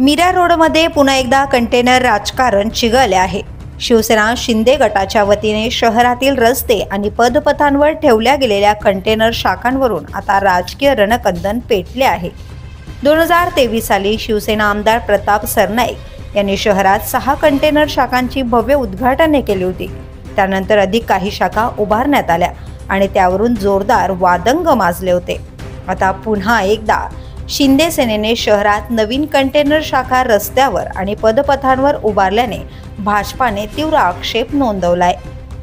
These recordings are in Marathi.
मीरा रोडमध्ये पुन्हा एकदा कंटेनर राजकारण चिघळले आहे। शिवसेना शिंदे गटाच्या वतीने शहरातील रस्ते आणि पदपथांवर ठेवल्या गेलेल्या कंटेनर शाखांवरून आता राजकीय रणकंदन पेटले आहे। 2023 साली शिवसेना आमदार प्रताप सरनाईक यांनी शहरात 6 कंटेनर शाखांची भव्य उद्घाटने केली होती। त्यानंतर अधिक काही शाखा उभारण्यात आल्या आणि त्यावरून जोरदार वादंग माजले होते। आता पुन्हा एकदा शिंदे सेनेने शहरात नवीन कंटेनर शाखा रस्त्यावर आणि पदपथांवर उभारल्याने भाजपाने तीव्र आक्षेप नोंदवलाय।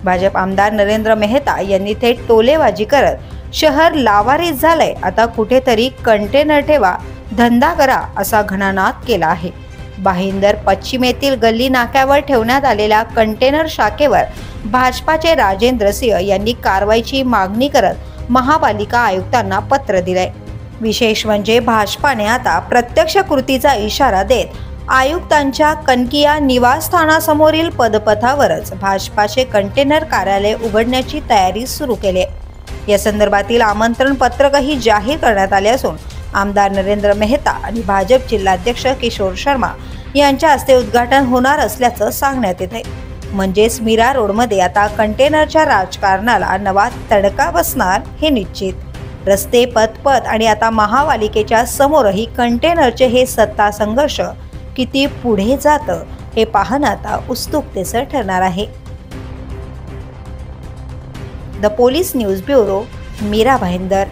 भाजप आमदार नरेंद्र मेहता यांनी थेट टोलेबाजी करत शहर लावारीस झालंय, आता कुठेतरी कंटेनर ठेवा, धंदा करा असा घणानाद केला आहे। भाईंदर पश्चिमेतील गल्ली नाक्यावर ठेवण्यात आलेल्या कंटेनर शाखेवर भाजपाचे राजेंद्र सिंह यांनी कारवाईची मागणी करत महापालिका आयुक्तांना पत्र दिलंय। विशेष म्हणजे भाजपाने आता प्रत्यक्ष कृतीचा इशारा देत आयुक्तांच्या कनकिया निवासस्थानासमोरील पदपथावरच भाजपाचे कंटेनर कार्यालय उघडण्याची तयारी सुरू केली आहे। या संदर्भातील आमंत्रण पत्रकही जाहीर करण्यात आले असून आमदार नरेंद्र मेहता आणि भाजप जिल्हाध्यक्ष किशोर शर्मा यांच्या हस्ते उद्घाटन होणार असल्याचं सांगण्यात येत आहे। म्हणजेच मीरा रोडमध्ये आता कंटेनरच्या राजकारणाला नवा तडका बसणार हे निश्चित। रस्ते, पदपथ आणि आता महापालिकेच्या समोरही कंटेनरचे हे सत्ता संघर्ष किती पुढे जातं हे पाहणं आता उत्सुकतेचं ठरणार आहे। The police news bureau, Mira Bhayandar.